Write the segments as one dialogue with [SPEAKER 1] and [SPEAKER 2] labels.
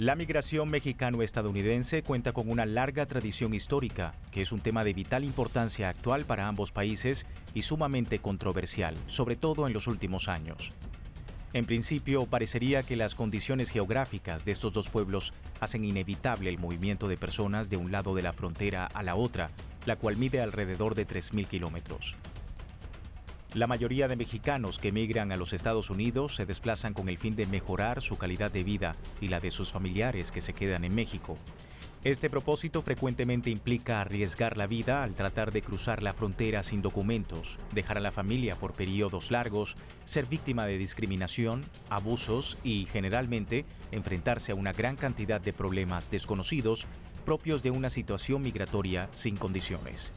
[SPEAKER 1] La migración mexicano-estadounidense cuenta con una larga tradición histórica, que es un tema de vital importancia actual para ambos países y sumamente controversial, sobre todo en los últimos años. En principio, parecería que las condiciones geográficas de estos dos pueblos hacen inevitable el movimiento de personas de un lado de la frontera a la otra, la cual mide alrededor de 3.000 kilómetros. La mayoría de mexicanos que emigran a los Estados Unidos se desplazan con el fin de mejorar su calidad de vida y la de sus familiares que se quedan en México. Este propósito frecuentemente implica arriesgar la vida al tratar de cruzar la frontera sin documentos, dejar a la familia por periodos largos, ser víctima de discriminación, abusos y, generalmente, enfrentarse a una gran cantidad de problemas desconocidos propios de una situación migratoria sin condiciones.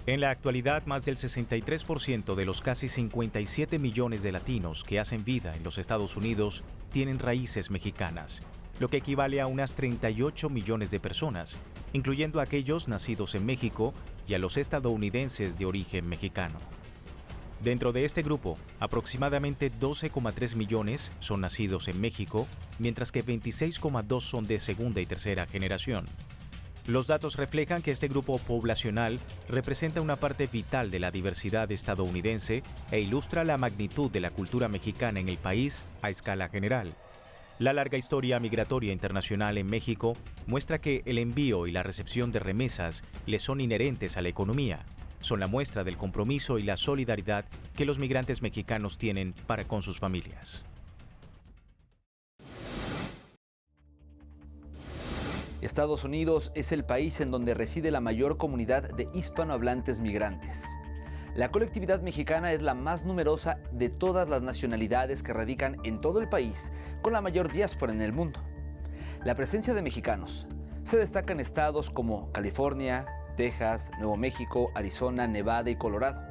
[SPEAKER 1] En la actualidad, más del 63% de los casi 57 millones de latinos que hacen vida en los Estados Unidos tienen raíces mexicanas, lo que equivale a unas 38 millones de personas, incluyendo a aquellos nacidos en México y a los estadounidenses de origen mexicano. Dentro de este grupo, aproximadamente 12,3 millones son nacidos en México, mientras que 26,2 son de segunda y tercera generación. Los datos reflejan que este grupo poblacional representa una parte vital de la diversidad estadounidense e ilustra la magnitud de la cultura mexicana en el país a escala general. La larga historia migratoria internacional en México muestra que el envío y la recepción de remesas le son inherentes a la economía. Son la muestra del compromiso y la solidaridad que los migrantes mexicanos tienen para con sus familias.
[SPEAKER 2] Estados Unidos es el país en donde reside la mayor comunidad de hispanohablantes migrantes. La colectividad mexicana es la más numerosa de todas las nacionalidades que radican en todo el país, con la mayor diáspora en el mundo. La presencia de mexicanos se destaca en estados como California, Texas, Nuevo México, Arizona, Nevada y Colorado.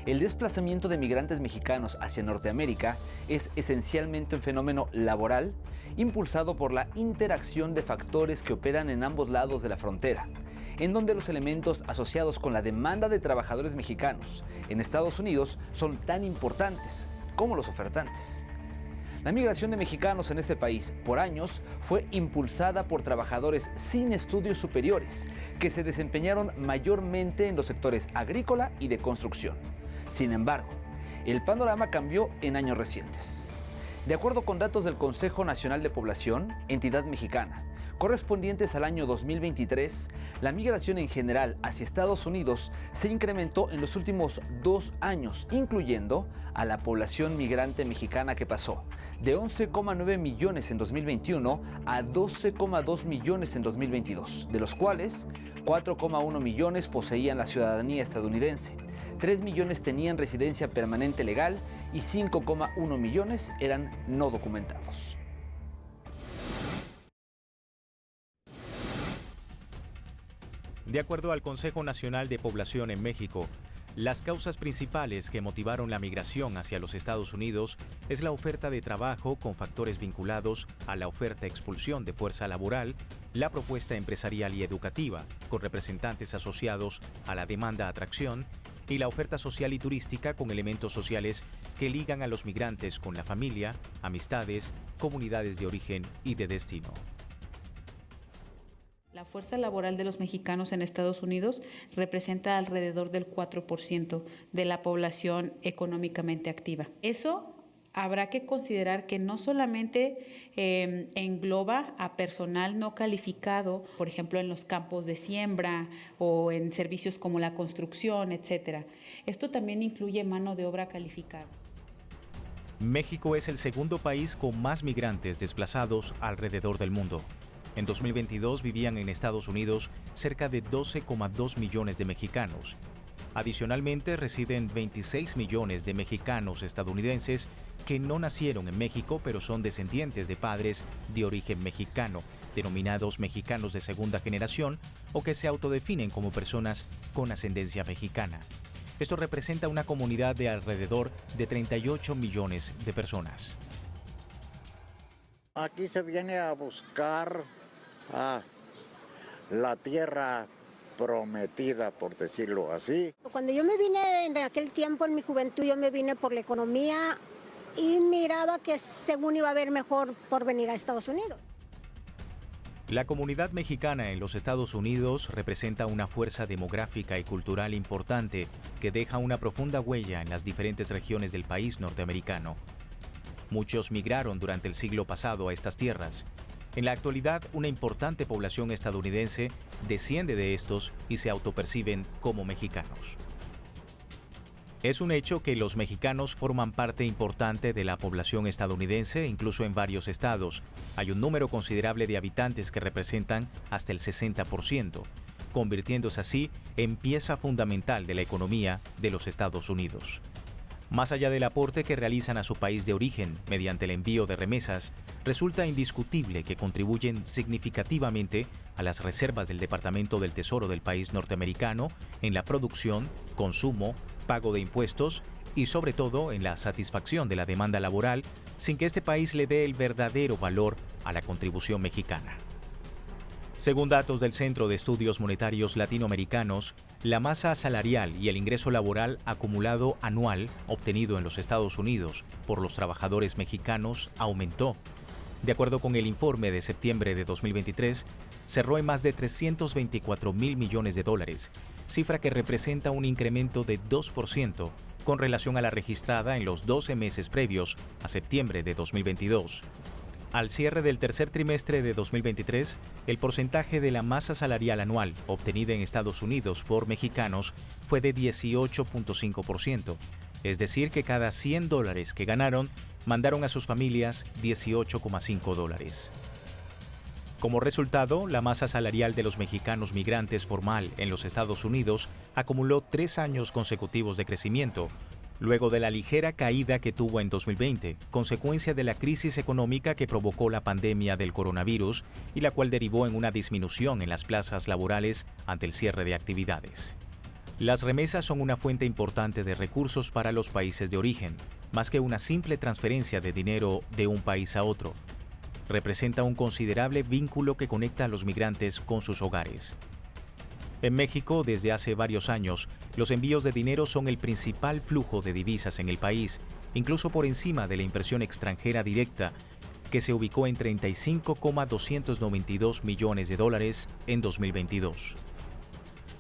[SPEAKER 2] El desplazamiento de migrantes mexicanos hacia Norteamérica es esencialmente un fenómeno laboral impulsado por la interacción de factores que operan en ambos lados de la frontera, en donde los elementos asociados con la demanda de trabajadores mexicanos en Estados Unidos son tan importantes como los ofertantes. La migración de mexicanos en este país por años fue impulsada por trabajadores sin estudios superiores que se desempeñaron mayormente en los sectores agrícola y de construcción. Sin embargo, el panorama cambió en años recientes. De acuerdo con datos del Consejo Nacional de Población, entidad mexicana, correspondientes al año 2023, la migración en general hacia Estados Unidos se incrementó en los últimos 2 años, incluyendo a la población migrante mexicana que pasó de 11,9 millones en 2021 a 12,2 millones en 2022, de los cuales 4,1 millones poseían la ciudadanía estadounidense, 3 millones tenían residencia permanente legal y 5,1 millones eran no documentados.
[SPEAKER 1] De acuerdo al Consejo Nacional de Población en México, las causas principales que motivaron la migración hacia los Estados Unidos es la oferta de trabajo con factores vinculados a la oferta-expulsión de fuerza laboral, la propuesta empresarial y educativa, con representantes asociados a la demanda-atracción, y la oferta social y turística con elementos sociales que ligan a los migrantes con la familia, amistades, comunidades de origen y de destino.
[SPEAKER 3] La fuerza laboral de los mexicanos en Estados Unidos representa alrededor del 4% de la población económicamente activa. Eso habrá que considerar que no solamente engloba a personal no calificado, por ejemplo, en los campos de siembra o en servicios como la construcción, etc. Esto también incluye mano de obra calificada.
[SPEAKER 1] México es el segundo país con más migrantes desplazados alrededor del mundo. En 2022 vivían en Estados Unidos cerca de 12,2 millones de mexicanos. Adicionalmente, residen 26 millones de mexicanos estadounidenses que no nacieron en México, pero son descendientes de padres de origen mexicano, denominados mexicanos de segunda generación o que se autodefinen como personas con ascendencia mexicana. Esto representa una comunidad de alrededor de 38 millones de personas.
[SPEAKER 4] Aquí se viene a buscar la tierra prometida, por decirlo así.
[SPEAKER 5] Cuando yo me vine en aquel tiempo, en mi juventud, yo me vine por la economía y miraba que según iba a haber mejor por venir a Estados Unidos.
[SPEAKER 1] La comunidad mexicana en los Estados Unidos representa una fuerza demográfica y cultural importante que deja una profunda huella en las diferentes regiones del país norteamericano. Muchos migraron durante el siglo pasado a estas tierras. En la actualidad, una importante población estadounidense desciende de estos y se autoperciben como mexicanos. Es un hecho que los mexicanos forman parte importante de la población estadounidense, incluso en varios estados. Hay un número considerable de habitantes que representan hasta el 60%, convirtiéndose así en pieza fundamental de la economía de los Estados Unidos. Más allá del aporte que realizan a su país de origen mediante el envío de remesas, resulta indiscutible que contribuyen significativamente a las reservas del Departamento del Tesoro del país norteamericano en la producción, consumo, pago de impuestos y sobre todo en la satisfacción de la demanda laboral, sin que este país le dé el verdadero valor a la contribución mexicana. Según datos del Centro de Estudios Monetarios Latinoamericanos, la masa salarial y el ingreso laboral acumulado anual obtenido en los Estados Unidos por los trabajadores mexicanos aumentó. De acuerdo con el informe de septiembre de 2023, cerró en más de 324,000 millones de dólares, cifra que representa un incremento de 2% con relación a la registrada en los 12 meses previos a septiembre de 2022. Al cierre del tercer trimestre de 2023, el porcentaje de la masa salarial anual obtenida en Estados Unidos por mexicanos fue de 18.5%, es decir, que cada $100 que ganaron, mandaron a sus familias $18,5. Como resultado, la masa salarial de los mexicanos migrantes formal en los Estados Unidos acumuló 3 años consecutivos de crecimiento, luego de la ligera caída que tuvo en 2020, consecuencia de la crisis económica que provocó la pandemia del coronavirus y la cual derivó en una disminución en las plazas laborales ante el cierre de actividades. Las remesas son una fuente importante de recursos para los países de origen, más que una simple transferencia de dinero de un país a otro. Representa un considerable vínculo que conecta a los migrantes con sus hogares. En México, desde hace varios años, los envíos de dinero son el principal flujo de divisas en el país, incluso por encima de la inversión extranjera directa, que se ubicó en 35,292 millones de dólares en 2022.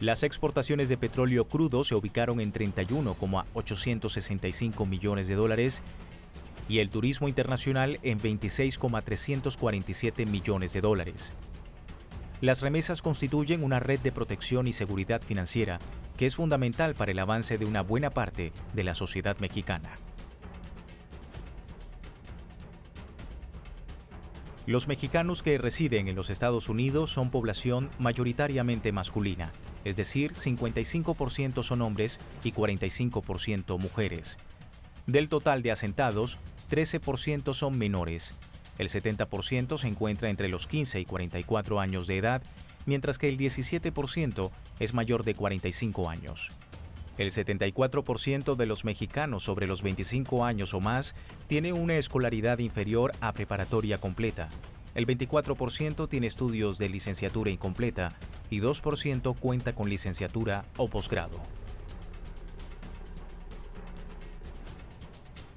[SPEAKER 1] Las exportaciones de petróleo crudo se ubicaron en 31,865 millones de dólares y el turismo internacional en 26,347 millones de dólares. Las remesas constituyen una red de protección y seguridad financiera que es fundamental para el avance de una buena parte de la sociedad mexicana. Los mexicanos que residen en los Estados Unidos son población mayoritariamente masculina, es decir, 55% son hombres y 45% mujeres. Del total de asentados, 13% son menores. El 70% se encuentra entre los 15 y 44 años de edad, mientras que el 17% es mayor de 45 años. El 74% de los mexicanos sobre los 25 años o más tiene una escolaridad inferior a preparatoria completa. El 24% tiene estudios de licenciatura incompleta y 2% cuenta con licenciatura o posgrado.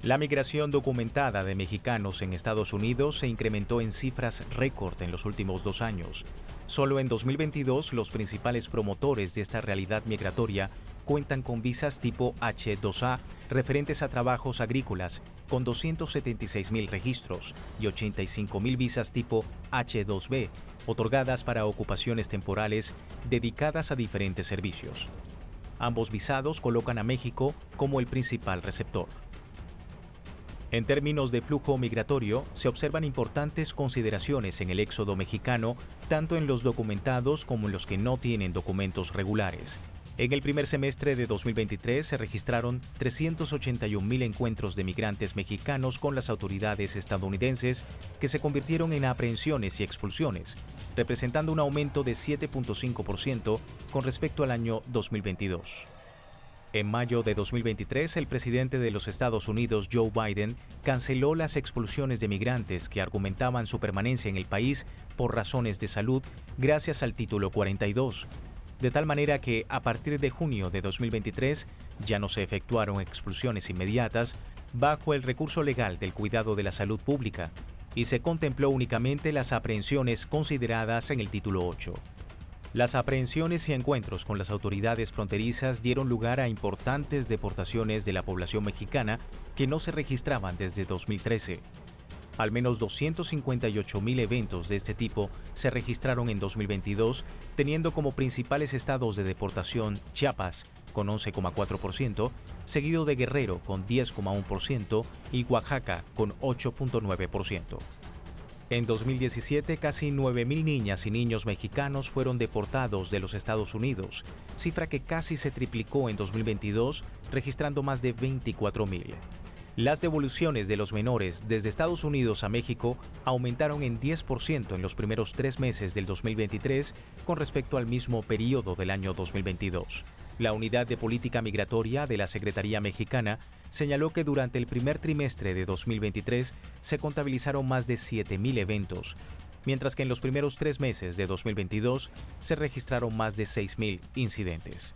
[SPEAKER 1] La migración documentada de mexicanos en Estados Unidos se incrementó en cifras récord en los últimos 2 años. Solo en 2022, los principales promotores de esta realidad migratoria cuentan con visas tipo H-2A referentes a trabajos agrícolas, con 276,000 registros, y 85,000 visas tipo H-2B, otorgadas para ocupaciones temporales dedicadas a diferentes servicios. Ambos visados colocan a México como el principal receptor. En términos de flujo migratorio, se observan importantes consideraciones en el éxodo mexicano, tanto en los documentados como en los que no tienen documentos regulares. En el primer semestre de 2023 se registraron 381,000 encuentros de migrantes mexicanos con las autoridades estadounidenses, que se convirtieron en aprehensiones y expulsiones, representando un aumento de 7.5% con respecto al año 2022. En mayo de 2023, el presidente de los Estados Unidos, Joe Biden, canceló las expulsiones de migrantes que argumentaban su permanencia en el país por razones de salud gracias al Título 42, de tal manera que a partir de junio de 2023 ya no se efectuaron expulsiones inmediatas bajo el recurso legal del cuidado de la salud pública. y se contempló únicamente las aprehensiones consideradas en el título 8. Las aprehensiones y encuentros con las autoridades fronterizas dieron lugar a importantes deportaciones de la población mexicana que no se registraban desde 2013. Al menos 258,000 eventos de este tipo se registraron en 2022, teniendo como principales estados de deportación Chiapas, con 11,4%, seguido de Guerrero, con 10,1%, y Oaxaca, con 8,9%. En 2017, casi 9,000 niñas y niños mexicanos fueron deportados de los Estados Unidos, cifra que casi se triplicó en 2022, registrando más de 24,000. Las devoluciones de los menores desde Estados Unidos a México aumentaron en 10% en los primeros 3 meses del 2023 con respecto al mismo periodo del año 2022. La Unidad de Política Migratoria de la Secretaría Mexicana señaló que durante el primer trimestre de 2023 se contabilizaron más de 7,000 eventos, mientras que en los primeros 3 meses de 2022 se registraron más de 6,000 incidentes.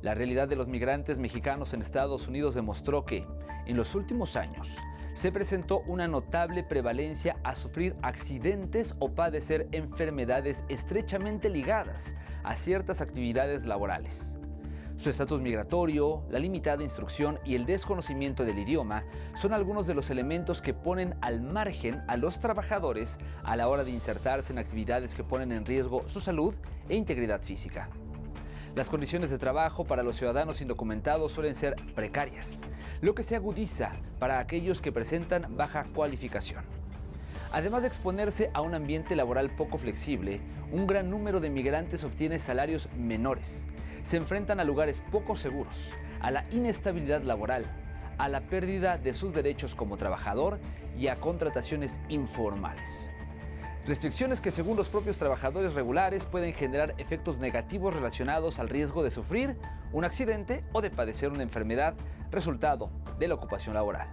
[SPEAKER 2] La realidad de los migrantes mexicanos en Estados Unidos demostró que, en los últimos años, se presentó una notable prevalencia a sufrir accidentes o padecer enfermedades estrechamente ligadas a ciertas actividades laborales. Su estatus migratorio, la limitada instrucción y el desconocimiento del idioma son algunos de los elementos que ponen al margen a los trabajadores a la hora de insertarse en actividades que ponen en riesgo su salud e integridad física. Las condiciones de trabajo para los ciudadanos indocumentados suelen ser precarias, lo que se agudiza para aquellos que presentan baja cualificación. Además de exponerse a un ambiente laboral poco flexible, un gran número de migrantes obtiene salarios menores, se enfrentan a lugares poco seguros, a la inestabilidad laboral, a la pérdida de sus derechos como trabajador y a contrataciones informales. Restricciones que, según los propios trabajadores regulares, pueden generar efectos negativos relacionados al riesgo de sufrir un accidente o de padecer una enfermedad resultado de la ocupación laboral.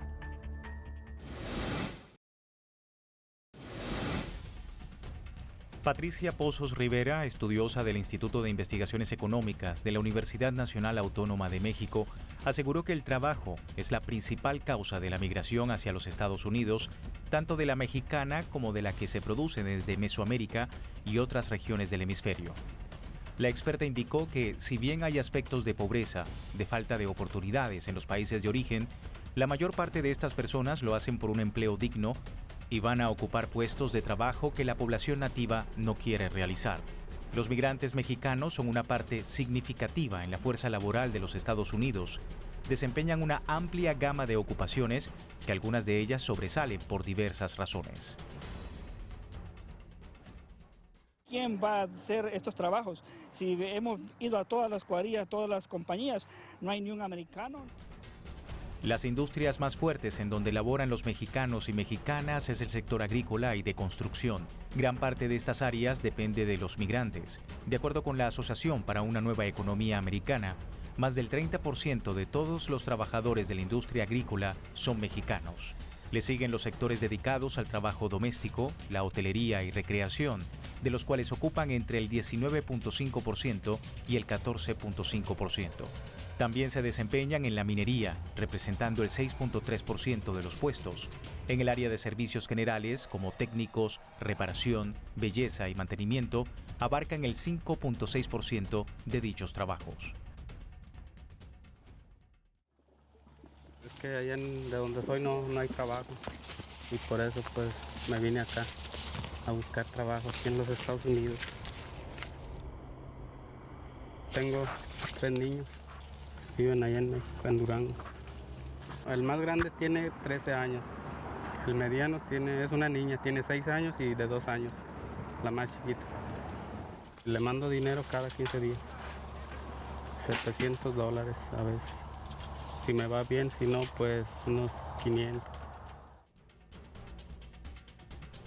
[SPEAKER 1] Patricia Pozos Rivera, estudiosa del Instituto de Investigaciones Económicas de la Universidad Nacional Autónoma de México, aseguró que el trabajo es la principal causa de la migración hacia los Estados Unidos, tanto de la mexicana como de la que se produce desde Mesoamérica y otras regiones del hemisferio. La experta indicó que, si bien hay aspectos de pobreza, de falta de oportunidades en los países de origen, la mayor parte de estas personas lo hacen por un empleo digno y van a ocupar puestos de trabajo que la población nativa no quiere realizar. Los migrantes mexicanos son una parte significativa en la fuerza laboral de los Estados Unidos. Desempeñan una amplia gama de ocupaciones que algunas de ellas sobresalen por diversas razones.
[SPEAKER 6] ¿Quién va a hacer estos trabajos? Si hemos ido a todas las cuadrillas, todas las compañías, no hay ni un americano.
[SPEAKER 1] Las industrias más fuertes en donde laboran los mexicanos y mexicanas es el sector agrícola y de construcción. Gran parte de estas áreas depende de los migrantes. De acuerdo con la Asociación para una Nueva Economía Americana, más del 30% de todos los trabajadores de la industria agrícola son mexicanos. Le siguen los sectores dedicados al trabajo doméstico, la hotelería y recreación, de los cuales ocupan entre el 19,5% y el 14,5%. También se desempeñan en la minería, representando el 6,3% de los puestos. En el área de servicios generales, como técnicos, reparación, belleza y mantenimiento, abarcan el 5,6% de dichos trabajos.
[SPEAKER 7] Es que allá de donde soy no hay trabajo y por eso pues me vine acá a buscar trabajo aquí en los Estados Unidos. Tengo 3 niños. Viven allá en México, en Durango. El más grande tiene 13 años. El mediano es una niña, tiene 6 años y de 2 años, la más chiquita. Le mando dinero cada 15 días, $700 a veces. Si me va bien, si no, pues unos 500.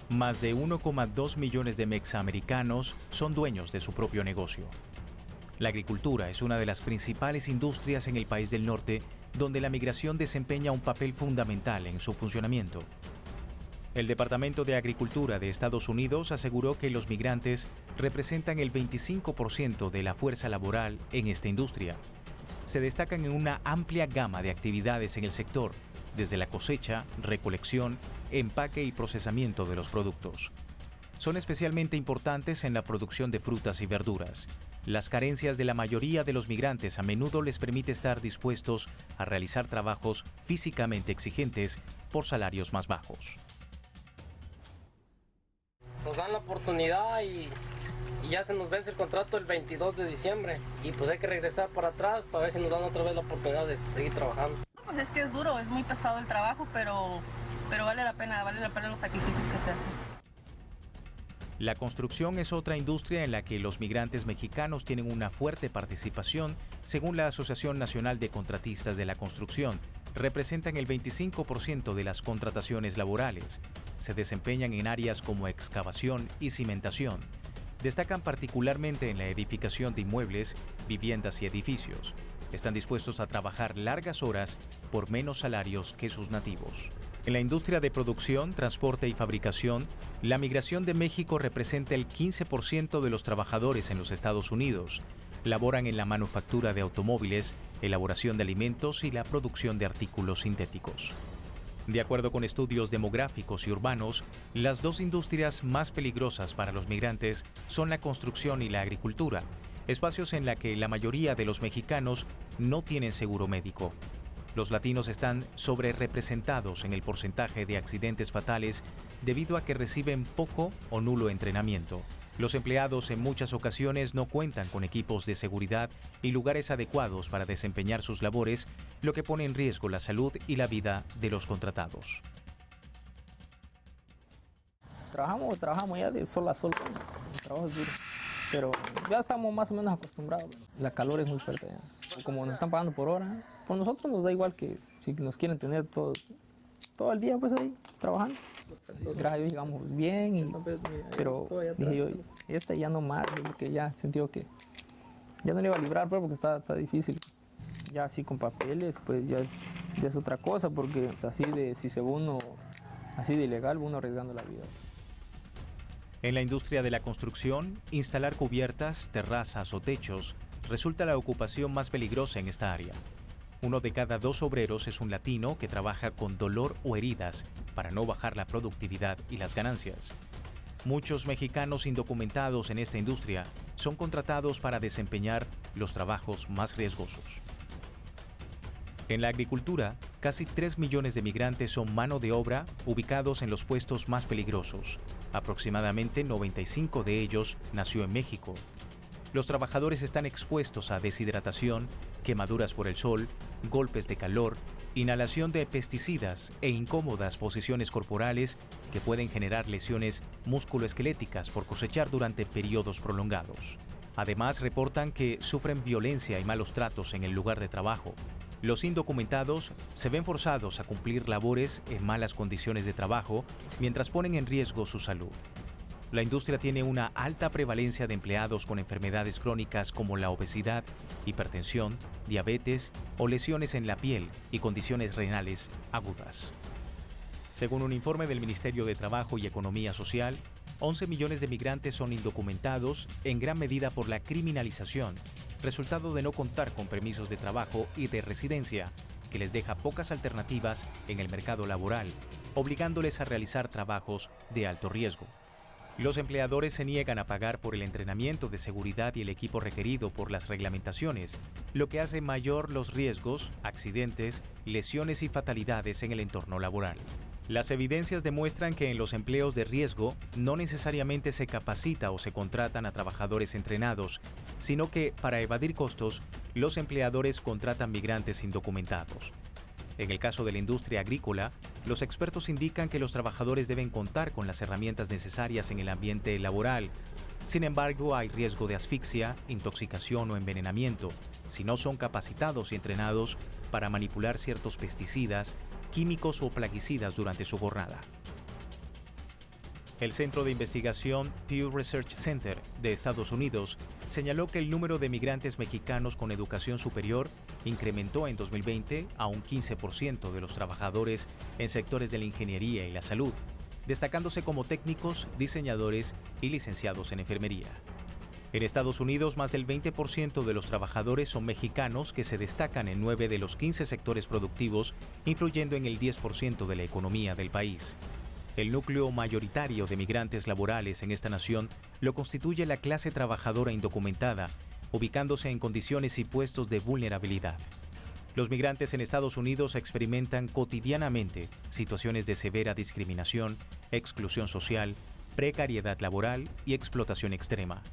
[SPEAKER 1] Más de 1,2 millones de mexiamericanos son dueños de su propio negocio. La agricultura es una de las principales industrias en el país del norte, donde la migración desempeña un papel fundamental en su funcionamiento. El Departamento de Agricultura de Estados Unidos aseguró que los migrantes representan el 25% de la fuerza laboral en esta industria. Se destacan en una amplia gama de actividades en el sector, desde la cosecha, recolección, empaque y procesamiento de los productos. Son especialmente importantes en la producción de frutas y verduras. Las carencias de la mayoría de los migrantes a menudo les permite estar dispuestos a realizar trabajos físicamente exigentes por salarios más bajos.
[SPEAKER 8] Nos dan la oportunidad y ya se nos vence el contrato el 22 de diciembre y pues hay que regresar para atrás para ver si nos dan otra vez la oportunidad de seguir trabajando.
[SPEAKER 9] Pues es que es duro, es muy pesado el trabajo, pero vale la pena los sacrificios que se hacen.
[SPEAKER 1] La construcción es otra industria en la que los migrantes mexicanos tienen una fuerte participación, según la Asociación Nacional de Contratistas de la Construcción. Representan el 25% de las contrataciones laborales. Se desempeñan en áreas como excavación y cimentación. Destacan particularmente en la edificación de inmuebles, viviendas y edificios. Están dispuestos a trabajar largas horas por menos salarios que sus nativos. En la industria de producción, transporte y fabricación, la migración de México representa el 15% de los trabajadores en los Estados Unidos. Laboran en la manufactura de automóviles, elaboración de alimentos y la producción de artículos sintéticos. De acuerdo con estudios demográficos y urbanos, las dos industrias más peligrosas para los migrantes son la construcción y la agricultura, espacios en los que la mayoría de los mexicanos no tienen seguro médico. Los latinos están sobrerepresentados en el porcentaje de accidentes fatales debido a que reciben poco o nulo entrenamiento. Los empleados en muchas ocasiones no cuentan con equipos de seguridad y lugares adecuados para desempeñar sus labores, lo que pone en riesgo la salud y la vida de los contratados.
[SPEAKER 10] Trabajamos ya de sol a sol, el trabajo es duro, pero ya estamos más o menos acostumbrados. La calor es muy fuerte ya. Como nos están pagando por hora, por nosotros nos da igual que si nos quieren tener todo el día pues ahí trabajando. Gracias a Dios llegamos bien, pero dije yo, ya no más, porque ya sentí que ya no le iba a librar pues, porque está difícil. Ya así con papeles, pues ya es otra cosa, porque así si se va uno así de ilegal, uno arriesgando la vida.
[SPEAKER 1] En la industria de la construcción, instalar cubiertas, terrazas o techos resulta la ocupación más peligrosa en esta área. 1 de cada 2 obreros es un latino que trabaja con dolor o heridas para no bajar la productividad y las ganancias. Muchos mexicanos indocumentados en esta industria son contratados para desempeñar los trabajos más riesgosos. En la agricultura, casi 3 millones de migrantes son mano de obra ubicados en los puestos más peligrosos. Aproximadamente 95 de ellos nació en México. Los trabajadores están expuestos a deshidratación, quemaduras por el sol, golpes de calor, inhalación de pesticidas e incómodas posiciones corporales que pueden generar lesiones musculoesqueléticas por cosechar durante periodos prolongados. Además, reportan que sufren violencia y malos tratos en el lugar de trabajo. Los indocumentados se ven forzados a cumplir labores en malas condiciones de trabajo mientras ponen en riesgo su salud. La industria tiene una alta prevalencia de empleados con enfermedades crónicas como la obesidad, hipertensión, diabetes o lesiones en la piel y condiciones renales agudas. Según un informe del Ministerio de Trabajo y Economía Social, 11 millones de migrantes son indocumentados en gran medida por la criminalización, resultado de no contar con permisos de trabajo y de residencia, que les deja pocas alternativas en el mercado laboral, obligándoles a realizar trabajos de alto riesgo. Los empleadores se niegan a pagar por el entrenamiento de seguridad y el equipo requerido por las reglamentaciones, lo que hace mayor los riesgos, accidentes, lesiones y fatalidades en el entorno laboral. Las evidencias demuestran que en los empleos de riesgo no necesariamente se capacita o se contratan a trabajadores entrenados, sino que, para evadir costos, los empleadores contratan migrantes indocumentados. En el caso de la industria agrícola, los expertos indican que los trabajadores deben contar con las herramientas necesarias en el ambiente laboral. Sin embargo, hay riesgo de asfixia, intoxicación o envenenamiento si no son capacitados y entrenados para manipular ciertos pesticidas, químicos o plaguicidas durante su jornada. El Centro de Investigación Pew Research Center de Estados Unidos señaló que el número de migrantes mexicanos con educación superior incrementó en 2020 a un 15% de los trabajadores en sectores de la ingeniería y la salud, destacándose como técnicos, diseñadores y licenciados en enfermería. En Estados Unidos, más del 20% de los trabajadores son mexicanos que se destacan en 9 de los 15 sectores productivos, influyendo en el 10% de la economía del país. El núcleo mayoritario de migrantes laborales en esta nación lo constituye la clase trabajadora indocumentada, ubicándose en condiciones y puestos de vulnerabilidad. Los migrantes en Estados Unidos experimentan cotidianamente situaciones de severa discriminación, exclusión social, precariedad laboral y explotación extrema.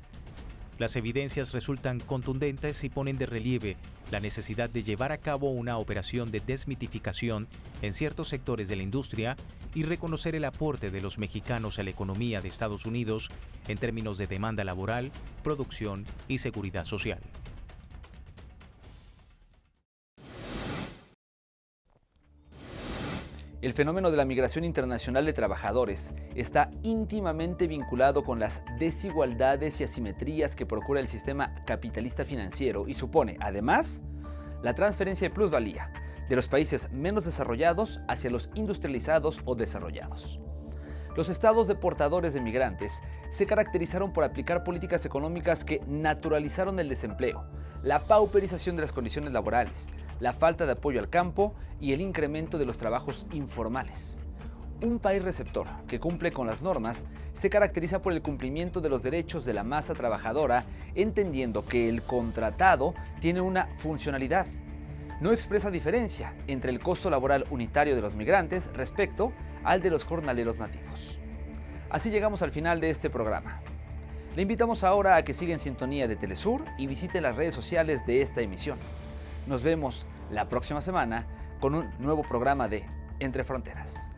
[SPEAKER 1] Las evidencias resultan contundentes y ponen de relieve la necesidad de llevar a cabo una operación de desmitificación en ciertos sectores de la industria y reconocer el aporte de los mexicanos a la economía de Estados Unidos en términos de demanda laboral, producción y seguridad social.
[SPEAKER 2] El fenómeno de la migración internacional de trabajadores está íntimamente vinculado con las desigualdades y asimetrías que procura el sistema capitalista financiero y supone, además, la transferencia de plusvalía de los países menos desarrollados hacia los industrializados o desarrollados. Los estados deportadores de migrantes se caracterizaron por aplicar políticas económicas que naturalizaron el desempleo, la pauperización de las condiciones laborales, la falta de apoyo al campo y el incremento de los trabajos informales. Un país receptor que cumple con las normas se caracteriza por el cumplimiento de los derechos de la masa trabajadora, entendiendo que el contratado tiene una funcionalidad. No expresa diferencia entre el costo laboral unitario de los migrantes respecto al de los jornaleros nativos. Así llegamos al final de este programa. Le invitamos ahora a que siga en sintonía de Telesur y visite las redes sociales de esta emisión. Nos vemos la próxima semana con un nuevo programa de Entre Fronteras.